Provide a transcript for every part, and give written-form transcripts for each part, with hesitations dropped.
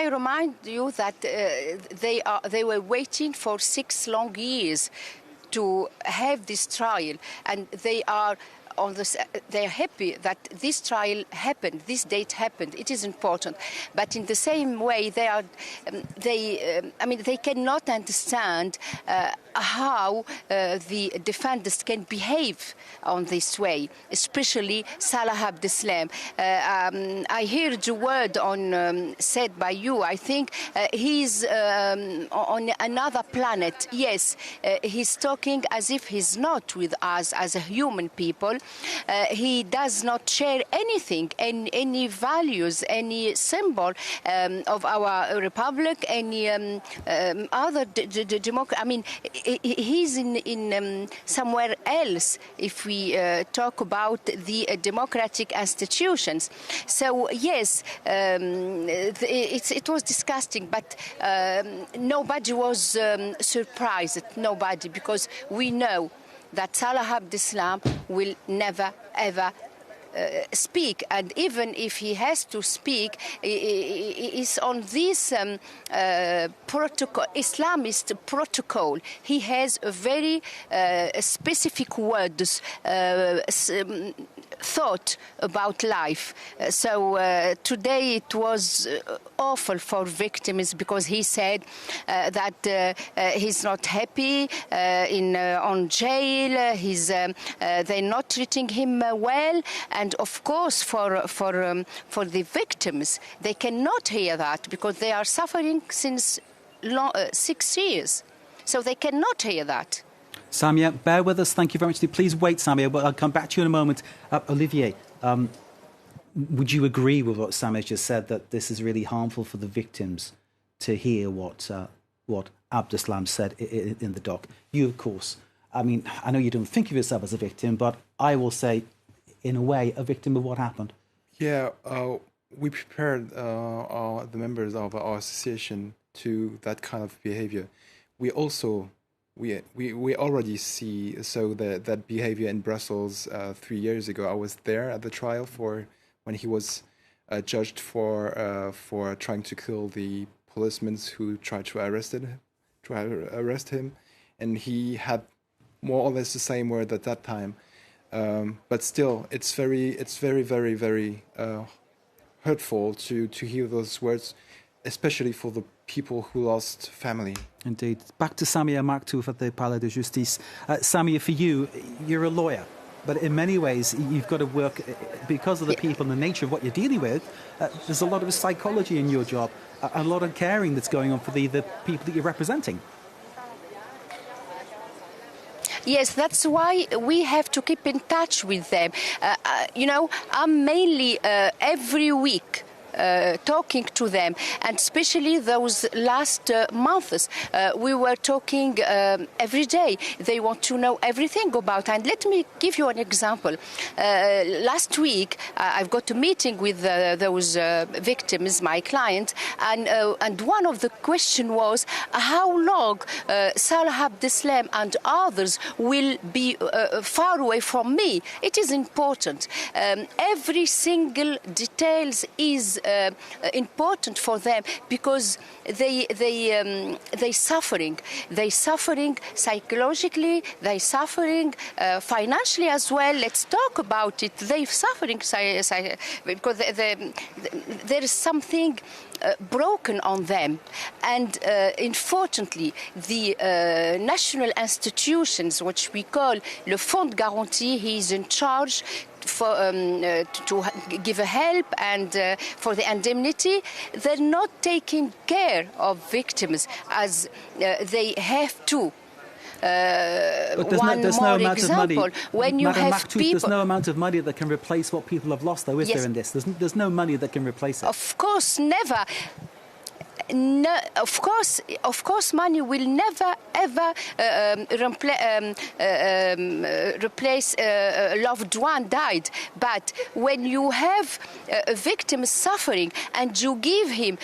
I remind you that they were waiting for 6 long years to have this trial, and they are happy that this trial happened, this date happened. It is important, but in the same way, they cannot understand how the defendants can behave on this way, especially Salah Abdeslam. I heard a word said by you. I think he's on another planet. Yes, he's talking as if he's not with us as a human people. He does not share anything, any values, any symbol of our republic, any other democracy. I mean, he's in somewhere else if we talk about the democratic institutions. So yes, it was disgusting, but nobody was surprised. Nobody, because we know that Salah Abdeslam will never, ever speak. And even if he has to speak, is on this protocol, Islamist protocol. He has a very specific words, thought about life. So today it was awful for victims, because he said that he's not happy on jail. They're not treating him well, and of course for the victims, they cannot hear that because they are suffering since 6 years, so they cannot hear that. Samia, bear with us. Thank you very much. Please wait, Samia, but I'll come back to you in a moment. Olivier, would you agree with what Samia just said, that this is really harmful for the victims to hear what Abdeslam said in the doc? You, of course, I mean, I know you don't think of yourself as a victim, but I will say, in a way, a victim of what happened. Yeah, we prepared the members of our association to that kind of behavior. We also... We already see that behavior in Brussels 3 years ago. I was there at the trial when he was judged for trying to kill the policemen who tried to arrest him, and he had more or less the same word at that time. But still, it's very, very, very hurtful to hear those words, especially for the people who lost family. Indeed. Back to Samia Maktouf at the Palais de Justice. Samia, for you, you're a lawyer, but in many ways you've got to work, because of the people and the nature of what you're dealing with, there's a lot of psychology in your job, a lot of caring that's going on for the people that you're representing. Yes, that's why we have to keep in touch with them. I'm mainly every week talking to them, and especially those last months, we were talking every day. They want to know everything about. And let me give you an example. Last week, I've got a meeting with those victims, my client, and one of the questions was how long Salah Abdeslam and others will be far away from me. It is important. Every single details is important for them, because they suffering psychologically, they suffering financially as well. Let's talk about it. They suffering because there is something broken on them, and unfortunately the national institutions, which we call le Fonds de Garantie, he is in charge to give a help and for the indemnity. They're not taking care of victims as they have to. But there's no amount of money. When you Madam have Maktouf, people, there's no amount of money that can replace what people have lost, though, is there, in this? There's no money that can replace it. Of course, never. No, of course, money will never ever replace a loved one died. But when you have a victim suffering and you give him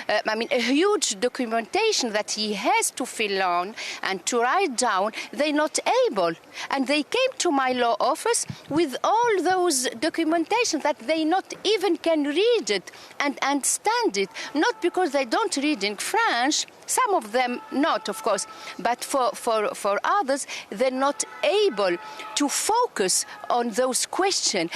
a huge documentation that he has to fill on and to write down, they're not able. And they came to my law office with all those documentation that they not even can read it and understand it. Not because they don't read in French, some of them not, of course, but for others, they're not able to focus on those questions.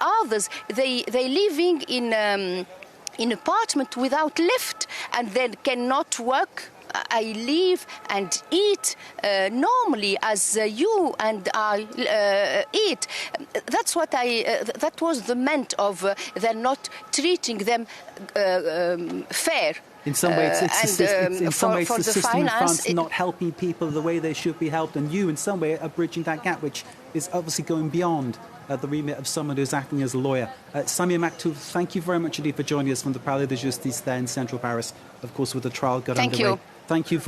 Others, they living in apartment without lift and then cannot work. I live and eat normally as you and I eat. That's what that was the meant of they're not treating them fair. In some ways, the system in France not helping people the way they should be helped, and you, in some way, are bridging that gap, which is obviously going beyond the remit of someone who's acting as a lawyer. Samia Maktouf, thank you very much indeed for joining us from the Palais de Justice there in central Paris, of course, with the trial got underway. Thank you. Thank you.